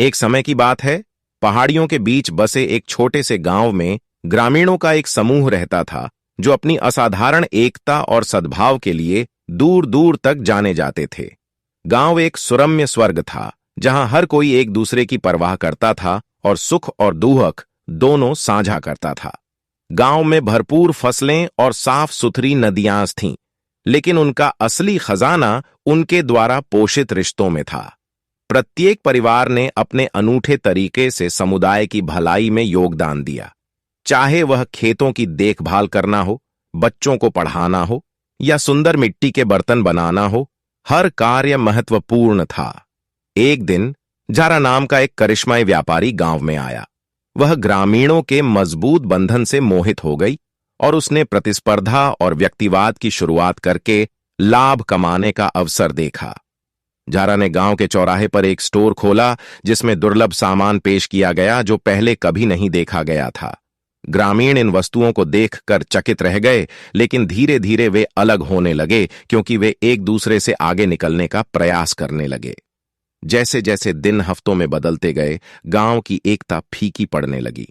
एक समय की बात है, पहाड़ियों के बीच बसे एक छोटे से गांव में ग्रामीणों का एक समूह रहता था जो अपनी असाधारण एकता और सद्भाव के लिए दूर दूर तक जाने जाते थे। गांव एक सुरम्य स्वर्ग था जहां हर कोई एक दूसरे की परवाह करता था और सुख और दुख दोनों साझा करता था। गांव में भरपूर फसलें और साफ सुथरी नदियां थीं, लेकिन उनका असली खजाना उनके द्वारा पोषित रिश्तों में था। प्रत्येक परिवार ने अपने अनूठे तरीके से समुदाय की भलाई में योगदान दिया, चाहे वह खेतों की देखभाल करना हो, बच्चों को पढ़ाना हो या सुंदर मिट्टी के बर्तन बनाना हो। हर कार्य महत्वपूर्ण था। एक दिन जारा नाम का एक करिश्माई व्यापारी गांव में आया। वह ग्रामीणों के मजबूत बंधन से मोहित हो गई और उसने प्रतिस्पर्धा और व्यक्तिवाद की शुरुआत करके लाभ कमाने का अवसर देखा। जारा ने गांव के चौराहे पर एक स्टोर खोला जिसमें दुर्लभ सामान पेश किया गया जो पहले कभी नहीं देखा गया था। ग्रामीण इन वस्तुओं को देखकर चकित रह गए, लेकिन धीरे धीरे वे अलग होने लगे क्योंकि वे एक दूसरे से आगे निकलने का प्रयास करने लगे। जैसे जैसे दिन हफ्तों में बदलते गए, गांव की एकता फीकी पड़ने लगी।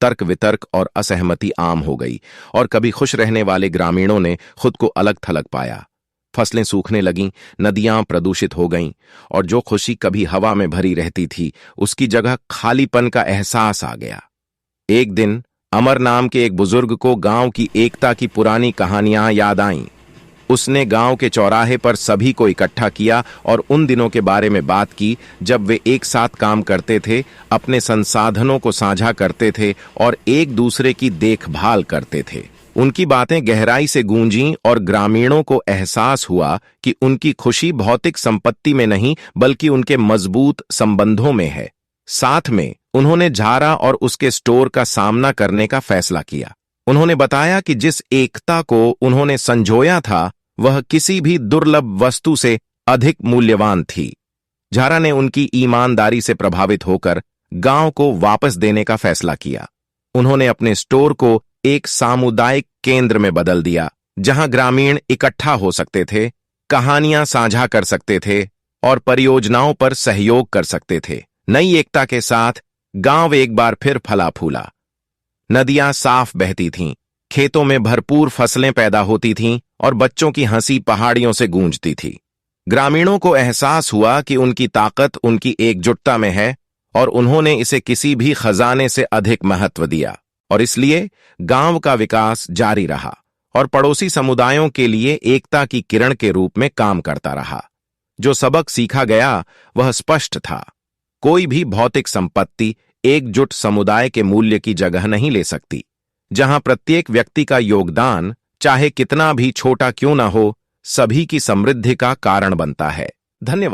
तर्क वितर्क और असहमति आम हो गई और कभी खुश रहने वाले ग्रामीणों ने खुद को अलग थलग पाया। फसलें सूखने लगीं, नदियां प्रदूषित हो गईं और जो खुशी कभी हवा में भरी रहती थी उसकी जगह खालीपन का एहसास आ गया। एक दिन अमर नाम के एक बुजुर्ग को गांव की एकता की पुरानी कहानियां याद आईं। उसने गांव के चौराहे पर सभी को इकट्ठा किया और उन दिनों के बारे में बात की जब वे एक साथ काम करते थे, अपने संसाधनों को साझा करते थे और एक दूसरे की देखभाल करते थे। उनकी बातें गहराई से गूंजीं और ग्रामीणों को एहसास हुआ कि उनकी खुशी भौतिक संपत्ति में नहीं बल्कि उनके मजबूत संबंधों में है। साथ में उन्होंने जारा और उसके स्टोर का सामना करने का फैसला किया। उन्होंने बताया कि जिस एकता को उन्होंने संजोया था वह किसी भी दुर्लभ वस्तु से अधिक मूल्यवान थी। जारा ने उनकी ईमानदारी से प्रभावित होकर गांव को वापस देने का फैसला किया। उन्होंने अपने स्टोर को एक सामुदायिक केंद्र में बदल दिया जहां ग्रामीण इकट्ठा हो सकते थे, कहानियां साझा कर सकते थे और परियोजनाओं पर सहयोग कर सकते थे। नई एकता के साथ गांव एक बार फिर फला फूला। नदियां साफ बहती थीं, खेतों में भरपूर फसलें पैदा होती थीं और बच्चों की हंसी पहाड़ियों से गूंजती थी। ग्रामीणों को एहसास हुआ कि उनकी ताकत उनकी एकजुटता में है और उन्होंने इसे किसी भी खजाने से अधिक महत्व दिया। और इसलिए गांव का विकास जारी रहा और पड़ोसी समुदायों के लिए एकता की किरण के रूप में काम करता रहा। जो सबक सीखा गया वह स्पष्ट था, कोई भी भौतिक संपत्ति एकजुट समुदाय के मूल्य की जगह नहीं ले सकती। जहां प्रत्येक व्यक्ति का योगदान चाहे कितना भी छोटा क्यों ना हो, सभी की समृद्धि का कारण बनता है। धन्यवाद।